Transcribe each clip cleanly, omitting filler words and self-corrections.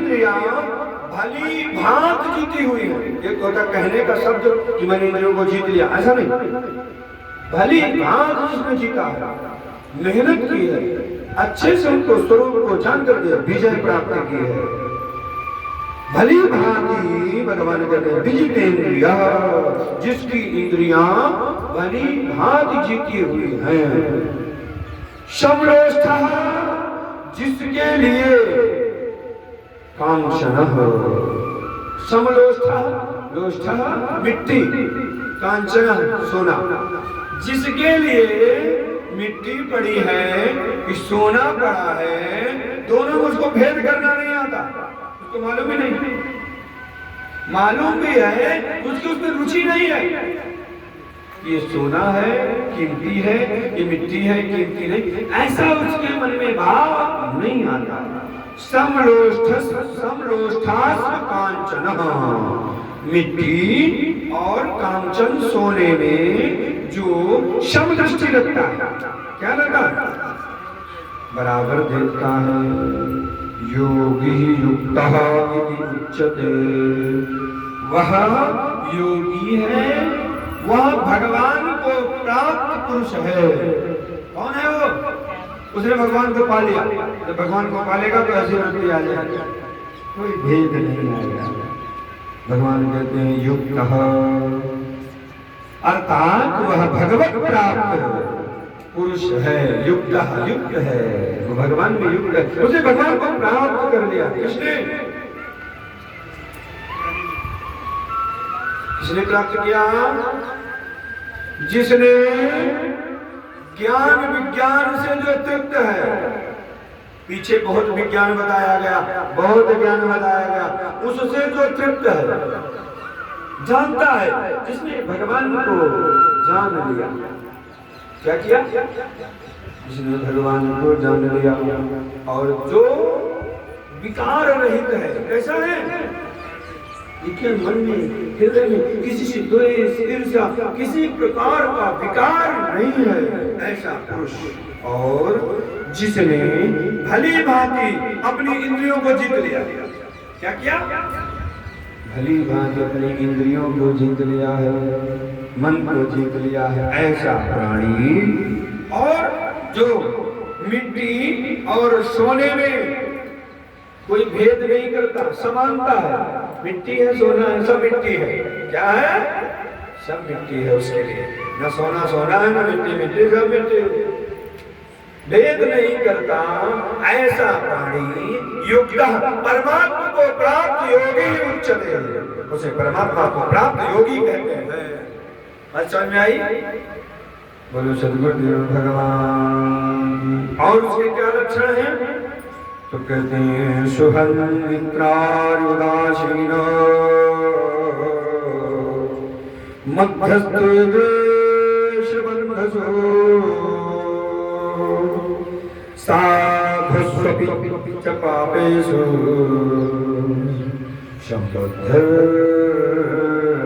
इंद्रियां भली भांत जीती हुई है। एक होता कहने का शब्द कि मैंने इंद्रियों को जीत लिया, ऐसा नहीं। भली भांत जिसने जीता है, मेहनत की है, अच्छे से उनको स्वरूप को जान करके विजय प्राप्त की है। भली भांति भगवान कहते हैं विजितेंद्रिया, जिसकी इंद्रियां भली भांति जीती हुई हैं। समलोष्ठः, जिसके लिए कांचनः, समलोष्ठः, लोष्ठः मिट्टी, कांचनः सोना, जिसके लिए मिट्टी पड़ी है कि सोना पड़ा है, दोनों उसको भेद करना नहीं आता, उसको मालूम ही नहीं, मालूम भी है उसकी उसमें रुचि नहीं है। ये सोना है, कीमती है, ये मिट्टी है, कीमती नहीं, ऐसा उसके मन में भाव नहीं आता। समलोष्ठास कांचन, मिट्टी और कांचन सोने में जो सम दृष्टि रखता है, क्या लगता है? बराबर देखता है। योगी युक्तः इति उच्यते, वह योगी है, वह भगवान को प्राप्त पुरुष है। कौन है वो? उसने भगवान को पा लिया। जब भगवान को पालेगा तो ऐसी वृत्ति आ जाएगी, कोई भेद नहीं आएगा। भगवान कहते हैं युक्तः, अर्थात वह भगवत प्राप्त पुरुष है। युक्त युक्त है, वो भगवान में युक्त है, उसे भगवान को प्राप्त कर लिया। किसने? किसने प्राप्त किया? जिसने ज्ञान विज्ञान से जो तृप्त है। पीछे बहुत विज्ञान बताया गया, बहुत ज्ञान बताया गया, उससे जो तृप्त है, जानता है, जिसने भगवान को जान लिया। क्या किया? जिसने भगवान को जान लिया और जो विकार रहित है। कैसा है? जिसके मन में, हृदय में किसी से द्वेष, ईर्ष्या, किसी प्रकार का विकार नहीं है, ऐसा पुरुष। और जिसने भली भांति अपनी इंद्रियों को जीत लिया। क्या किया? भली भांति अपनी इंद्रियों को जीत लिया है, मन को जीत लिया है, ऐसा प्राणी। और जो मिट्टी और सोने में कोई भेद नहीं करता, समानता है। मिट्टी है, सोना है, सब मिट्टी है। क्या है? सब मिट्टी है उसके लिए। न सोना सोना है, न मिट्टी मिट्टी, सब मिट्टी है। भेद नहीं करता, ऐसा प्राणी युक्त परमात्मा को प्राप्त योगी उच्चते, उसे परमात्मा को प्राप्त योगी कहते हैं। अच्छा में आई? बोलो सद्गुरुदेव भगवान। और उसके क्या लक्षण है? तो कहते हैं सुहृद मित्रार्युदासीन मध्यस्थ देश बंधसो साधस्वपि च पापेषु संबद्ध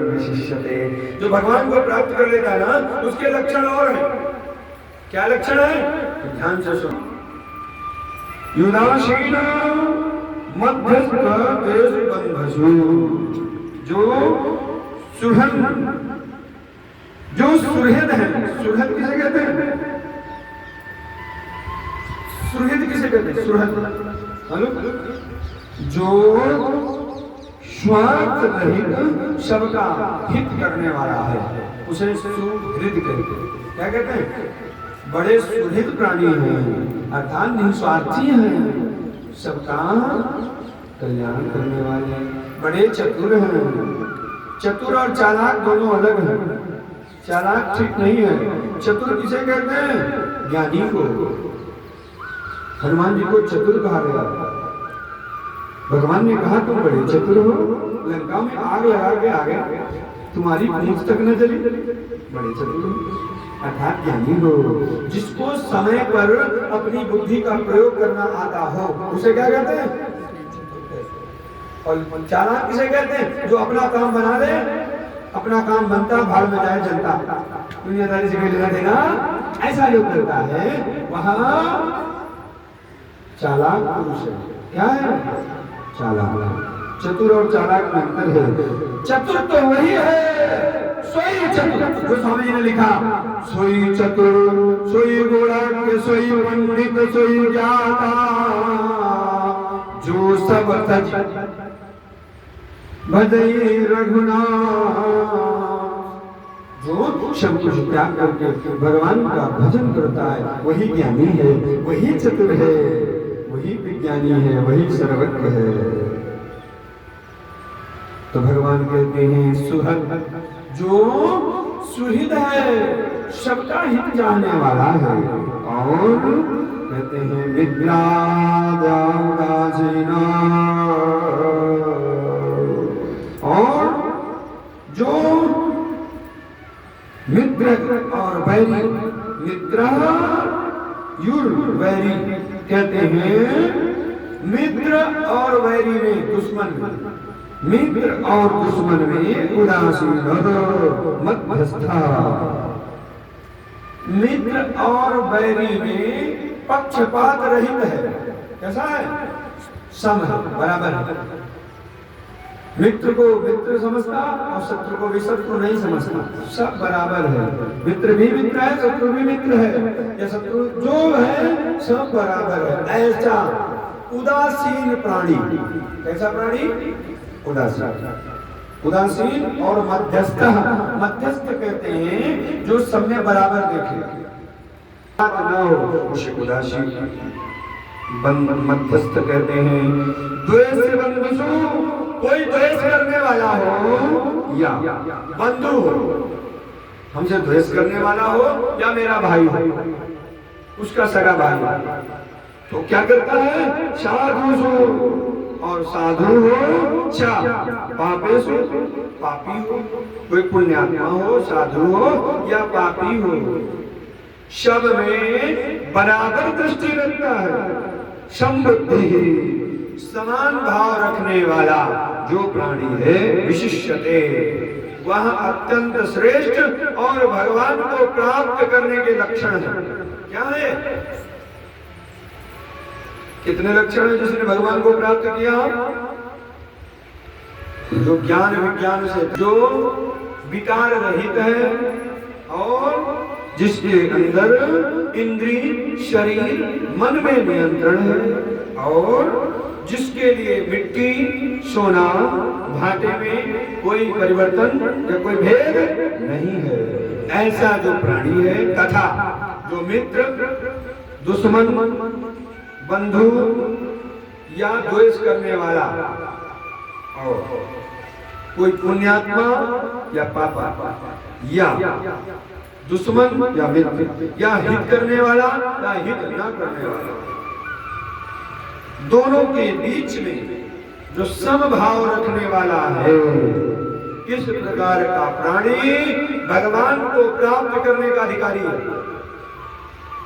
विशिष्यते। जो भगवान को प्राप्त कर लेता है ना, उसके लक्षण और हैं। क्या लक्षण है? ध्यान से सुनो। युदासीन मध्यस्थ देश बंधसु, जो सुहृद, जो सुहृद है। सुहृद किसे कहते हैं? सुहृद किसे कहते हैं? सुहृद, हेलो, जो स्वार्थ रहित सबका हित करने वाला है, उसे सुहृद कहते हैं। क्या कहते हैं? बड़े सुहृद प्राणी हैं, अर्थात निस्वार्थी हैं, सबका कल्याण करने वाले, बड़े चतुर हैं। चतुर और चालाक दोनों अलग हैं। चालाक ठीक नहीं है। चतुर किसे कहते हैं? ज्ञानी को। हनुमान जी को चतुर कहा गया। भगवान ने कहा तुम बड़े चतुर हो, लंका में आग लगा के आ गए, तुम्हारी पूंछ तक न जली, बड़े चतुर हो। अर्थात ज्ञानी हो, जिसको समय पर अपनी बुद्धि का प्रयोग करना आता हो, उसे क्या कहते हैं? और चालाक किसे कहते हैं? जो अपना काम बना ले, अपना काम बनता, भाड़ में जाए जनता, दुनियादारी से लेना देना, ऐसा जो करता है वह चालाक पुरुष है। क्या है? चालाक। चतुर और चालाक में अंतर है। चतुर तो वही है, सोई चतुर। गोस्वामी जी ने लिखा, सोई चतुर सोई गुणज्ञ सोई पंडित सोई ज्ञाता, जो सब तज भजई रघुनाथ। जो सब कुछ त्याग करके भगवान का भजन करता है वही ज्ञानी है, वही चतुर है, वही विज्ञानी है, वही सर्वज्ञ है। तो भगवान कहते हैं सुहृद, जो सुहृद है, सबका हित जानने वाला है। और कहते हैं मित्रा दासीना, और जो मित्र और वैरी, मित्र युर वैरी, कहते हैं मित्र और वैरी में दुश्मन, मित्र और दुश्मन में उदासीन मध्यस्था। मित्र और बैरी में पक्षपात रहित है। कैसा है? सम है, बराबर है। मित्र को मित्र समझता और शत्रु को भी शत्रु नहीं समझता, सब बराबर है। मित्र भी मित्र है, शत्रु भी मित्र है, या शत्रु जो है सब बराबर है। ऐसा उदासीन प्राणी। कैसा प्राणी? उदासीन। उदासीन और मध्यस्थ। मध्यस्थ कहते हैं जो सब में बराबर देखे, बात न हो उसे उदासीन। मध्यस्थ कहते हैं द्वेष से बंधुषु, कोई द्वेष करने वाला हो या बंधु हो, हमसे द्वेष करने वाला हो या मेरा भाई हो, उसका सगा भाई हो, तो क्या करता है? साधु और साधु हो चा पापेषु, पापी हो, कोई पुण्यात्मा हो, साधु हो या पापी हो, सब में बराबर दृष्टि रखता है। समबुद्धि, समान भाव रखने वाला जो प्राणी है, विशिष्यते, वह अत्यंत श्रेष्ठ और भगवान को प्राप्त करने के लक्षण है। क्या है? कितने लक्षण है जिसने भगवान को प्राप्त किया? जो ज्ञान विज्ञान से, जो विकार रहित है और जिसके अंदर इंद्रिय शरीर मन में नियंत्रण है, और जिसके लिए मिट्टी सोना भाटे में कोई परिवर्तन या कोई भेद नहीं है, ऐसा जो प्राणी है। तथा जो मित्र दुश्मन बंधु या द्वेष करने वाला, और कोई पुण्यात्मा या पापा, या दुश्मन या मित्र, या हित करने वाला या हित न करने वाला, दोनों के बीच में जो समभाव रखने वाला है, इस प्रकार का प्राणी भगवान को प्राप्त करने का अधिकारी है।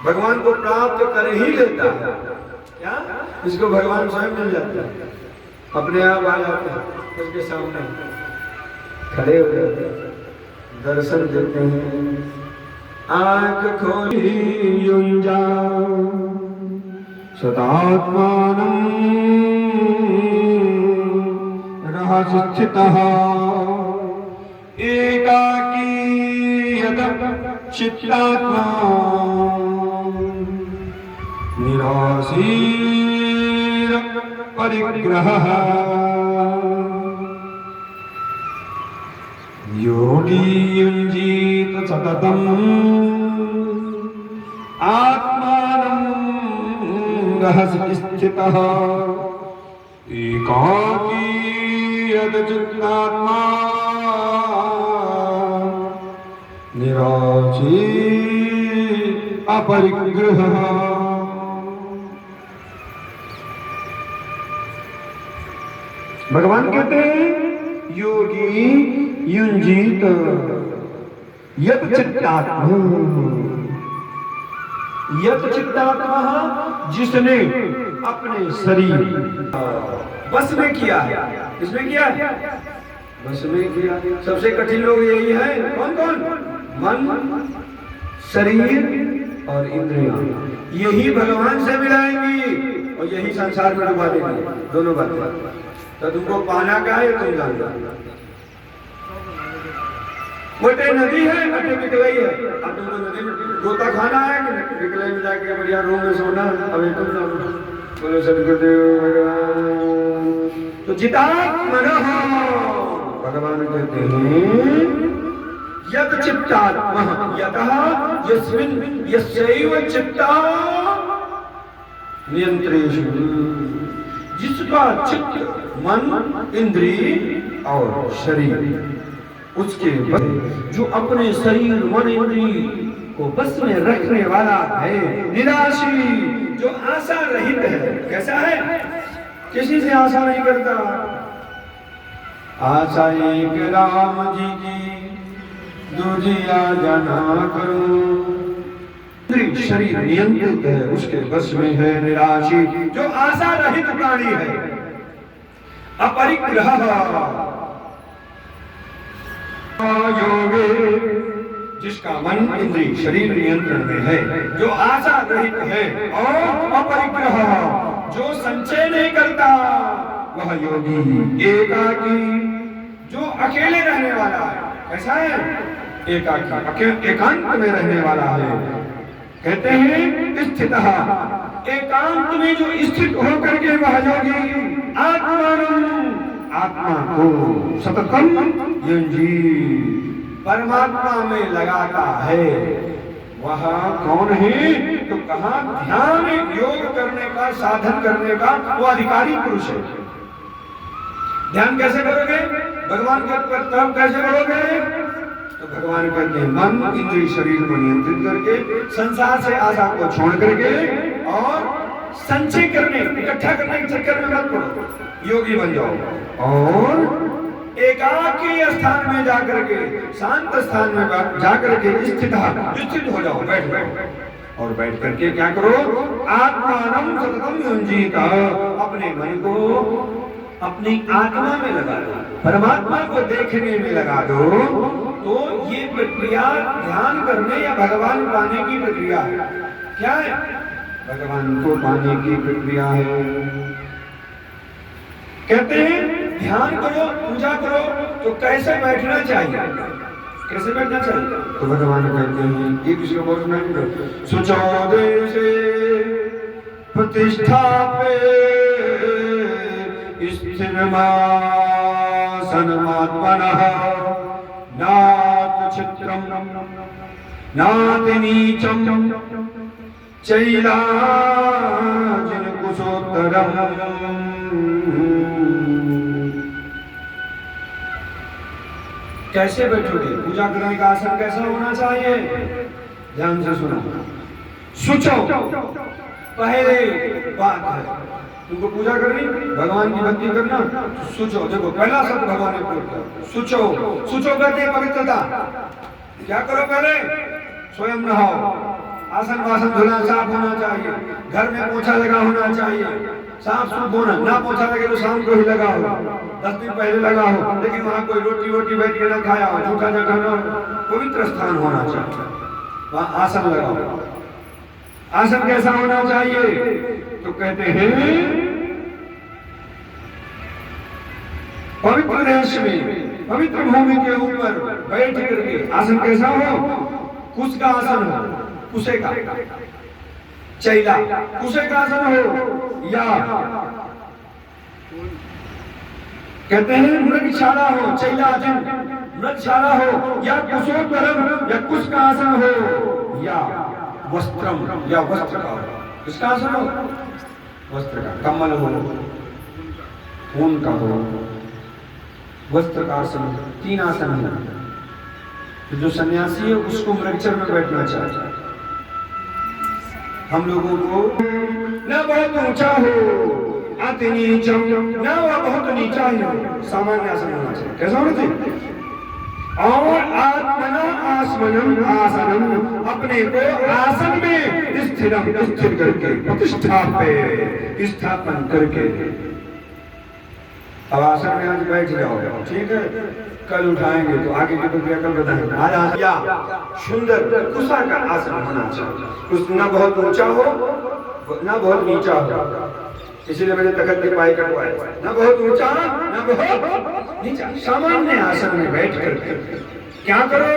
भगवान को प्राप्त कर ही लेता है। क्या? इसको भगवान स्वयं मिल जाता है, अपने आप आ जाते हैं, उसके सामने खड़े हो जाते हैं, दर्शन देते हैं। आँख खोली युंजा सदात्मानं रहसि स्थितः, एकाकी यत चित्तात्मा निराशीर परिग्रहः, योगी युञ्जीत सततम् आत्मानं रहसि स्थितः, एकाकी यदचित्तात्मा निराशी अपरिग्रहः। भगवान कहते हैं योगी युंजीत यत चित्तात्मा, यत चित्तात्मा, जिसने अपने शरीर बस में किया। किसमें किया? बस में किया। सबसे कठिन लोग यही है। कौन कौन? मन, शरीर और इंद्रियां। यही भगवान से मिलाएंगी और यही संसार में डुबा देंगी। दोनों बातें। तो तुमको पाना क्या है तुम जानना। मोटे नदी है अटे बिकलाई है। अब तुमको नदी में गोता खाना है कि बिकलाई में जाके बढ़िया रूम में सोना है। अब तुम जानो बोलो सदगुरुदेव भगवान। तो जितात्मन भगवान कहते हैं यद चित्तात्मा यतः यस्मिन् यस्यैव चित्ता नियंत्रेषु, जिसका चित्त मन इंद्रिय और शरीर उसके जो अपने शरीर मन इंद्रिय को बस में रखने वाला है, निराशी जो आशा रहित है। कैसा है? किसी से आशा नहीं करता। आशा एक राम जी की दूजिया जाना करूं। शरीर नियंत्रित है, उसके बस में है। निराशी जो आशा रहित प्राणी है। अपरिग्रह योगे, जिसका मन इंद्रिय शरीर नियंत्रण में है, जो आशा रहित है। और अपरिग्रह जो संचय नहीं करता, वह योगी एकाकी जो अकेले रहने वाला है। कैसा है? एकाकी एकांत में रहने वाला है। कहते हैं स्थित एकांत में जो स्थित होकर के वह योगी आत्मा को सततम युंजी परमात्मा में लगाता है। वह कौन है? तो कहा ध्यान योग करने का साधन करने का वो अधिकारी पुरुष है। ध्यान कैसे करोगे? भगवान के तरफ कैसे करोगे? तो भगवान कहते हैं मन इंद्रिय शरीर को नियंत्रित करके, संसार से आशा को छोड़ करके और संचय करने इकट्ठा करने के चक्कर में मत पड़ो, योगी बन जाओ। और एकाकी स्थान में जाकर के, शांत स्थान में जाकर के स्थित हो जाओ। बैठ और बैठ करके क्या करो? आत्मानम सततम युंजीत, अपने मन को अपनी आत्मा में लगा दो, परमात्मा को देखने में लगा दो। तो ये प्रक्रिया ध्यान करने या भगवान पाने की प्रक्रिया है। क्या है? भगवान को पाने की प्रक्रिया है। कहते हैं ध्यान करो, पूजा करो, तो कैसे बैठना चाहिए? कैसे बैठना चाहिए? तो भगवान कहते हैं ये किसी को बोलना नहीं। सुचौदे से प्रतिष्ठा पे स्थिरमासनमात्मनः नात चित्रम नाति नीचम चैलाजिन कुशोत्तरम। कैसे बैठोगे? पूजा करने का आसन कैसा होना चाहिए? ध्यान से सुनो। सुचो पहले बात है, तुमको पूजा करनी, भगवान की भक्ति करना, सुचो। देखो पहला शब्द भगवान ने प्रयोग किया, सुचो। सुचो कहते हैं पवित्रता। क्या करो? पहले स्वयं नहाओ, आसन वासन धुलना, साफ होना चाहिए, घर में पोछा लगा होना चाहिए, साफ सुफ होना। ना पोछा लगे तो शाम को ही लगा हो, 10 दिन पहले लगा हो, लेकिन वहां कोई रोटी वोटी बैठ के न खाया हो, झूठा न खाना हो। पवित्र स्थान होना चाहिए, वहां आसन लगाओ। आसन कैसा होना चाहिए? तो कहते हैं पवित्र देश में, पवित्र भूमि के ऊपर बैठ करके आसन कैसा हो? कुश का आसन हो, कुशे का, चैला कुशे का आसन हो, या कहते हैं मृगशाला हो, चैलाजिन मृगशाला हो, या कुशोत्तरम या कुश का आसन हो, या वस्त्रम या वस्त्र का हो। किसका आसन हो? वस्त्र का। कमल हो, ऊन का हो, वस्त्र का आसन। 3 आसन है। तो जो सन्यासी है उसको मृगचर में बैठना चाहिए। हम लोगों को न बहुत ऊंचा हो, अति नीचम, न वह बहुत नीचा ही हो, सामान्य आसन होना चाहिए। कैसा होना चाहिए? और आत्मना आसमनम आसनम, अपने को आसन में स्थिर करके, प्रतिष्ठा पे स्थापन करके। अब आसन में आज बैठ जाओ, ठीक है? कल उठाएंगे तो आगे की प्रक्रिया कल बताएंगे। आज या सुंदर कुशा का आसन होना चाहिए। कुछ ना बहुत ऊंचा हो, ना बहुत नीचा हो, इसीलिए मैंने तखत के पाए कटवाए, न बहुत ऊंचा न बहुत नीचा, सामान्य आसन में बैठ कर क्या करो?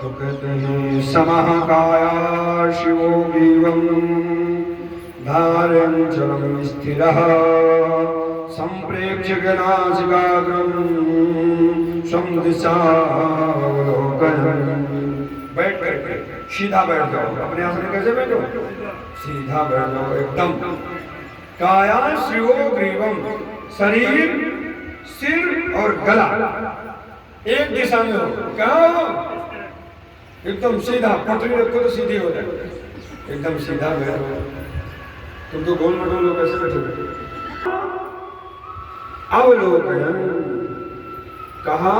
तो कहते हैं समः काया शिवो ग्रीवं धारयन् चलं स्थिरः संप्रेक्ष्य गणासिकाग्रं स्वं दिशावलोकयन्। बैठ कर सीधा बैठ जाओ, अपने आसन में कैसे बैठो? सीधा बैठ जाओ एकदम। काया शिवो ग्रीवम, शरीर, सिर और गला एक दिशा में हो। क्या हो? एकदम सीधा, पटरी रखो तो सीधी हो जाए, एकदम सीधा बैठो। तुम तो गोल मटोल लोग कैसे बैठोगे? अवलोकन कहा,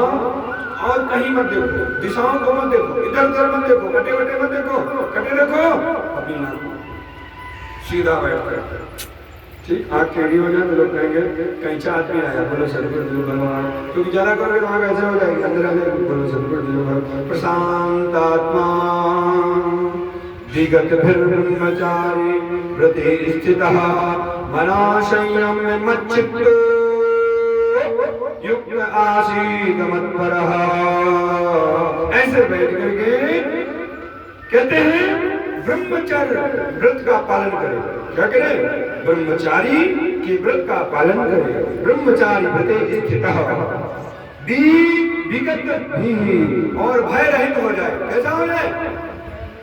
और कहीं मत देखो, दिशाओं को मत देखो, इधर उधर मत देखो, कटे वटे मत देखो, कटे रखो अपनी नाक, सीधा बैठ कर। ठीक, आँख टेढ़ी हो जाए तो लोग कहेंगे कैसा आदमी आया, बोलो सदगुरु भगवान, क्योंकि ज्यादा करोगे तो वहां कैसे हो जाएगी, अंदर आ जाएगी, बोलो सदगुरु भगवान। प्रशांत आत्मा विगत ब्रह्मचारी व्रते स्थितः मनाशय्यं मच्चित्तो युक्त आसीत मत्परः। ऐसे बैठ करके कहते हैं ब्रह्मचर्य व्रत का पालन करे। क्या करे? ब्रह्मचारी के व्रत का पालन करे। ब्रह्मचारी व्रते स्थितः विगत और भय रहित हो जाए। कैसा हो जाए?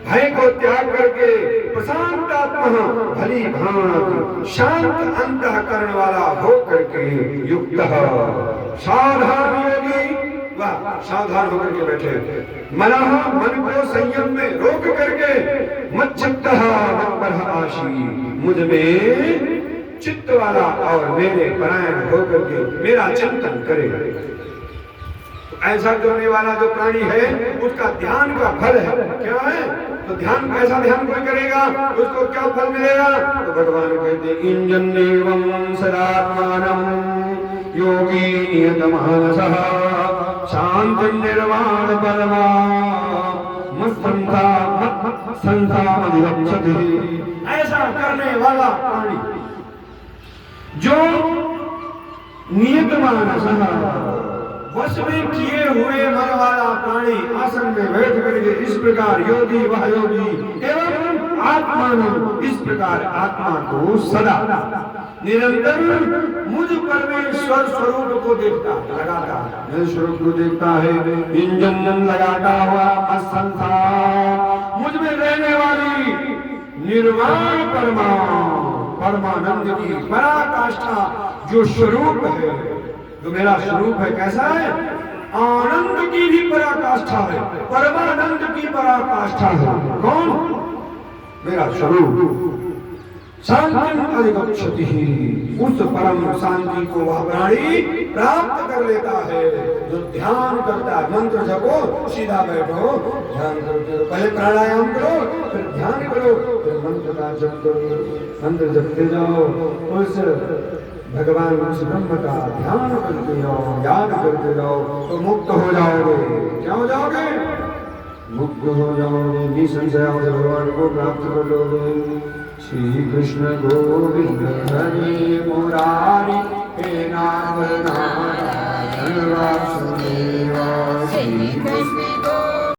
भय को त्याग करके प्रशांत आत्मा भली भांति शांत अंतःकरण वाला हो करके युक्त सावधान योगी, वाह, सावधान होकर के बैठे। मनः, मन को संयम में रोक करके मच्चित्तः मत्परः आशी, मुझ में चित्त वाला और मेरे परायण होकर के मेरा चिंतन करे। ऐसा करने वाला जो प्राणी है उसका ध्यान का फल है। क्या है? तो ध्यान, ऐसा ध्यान कोई करेगा उसको क्या फल मिलेगा? तो भगवान कहते इंजन्येवं सदात्मानं योगी नियतमानसः शांति निर्वाण परमा संसाधिगच्छति। ऐसा करने वाला प्राणी जो नियतमानसः वश में किए हुए मन वाला प्राणी आसन में बैठ करके इस प्रकार योगी, वह योगी एवं आत्मान, इस प्रकार आत्मा को सदा निरंतर मुझ परमेश्वर स्वरूप को देखता लगाता, मेरे स्वरूप को देखता है। इंजन लगाता हुआ असंसार मुझ में रहने वाली निर्वाण परमानंद की पराकाष्ठा जो स्वरूप है, जो मेरा स्वरूप है, कैसा है? आनंद की भी पराकाष्ठा है, परमानंद की पराकाष्ठा है। कौन? मेरा स्वरूप। शांति अधिगच्छति, उस परम शांति को वह प्राणी प्राप्त कर लेता है जो ध्यान करता है। मंत्र जपो, सीधा बैठो, ध्यान करो, पहले प्राणायाम करो, फिर ध्यान करो, फिर मंत्र का जप करो। मंत्र जपते जाओ, उस भगवान उस ब्रह्म का ध्यान करते जाओ, याद करते जाओ, तो मुक्त हो जाओगे। क्या हो जाओगे? मुक्त हो जाओगे, निसंशय भगवान को प्राप्त कर लोगे। श्री कृष्ण गोविंद हरे मुरारी, हे नाथ नारायण वासुदेव। श्री कृष्ण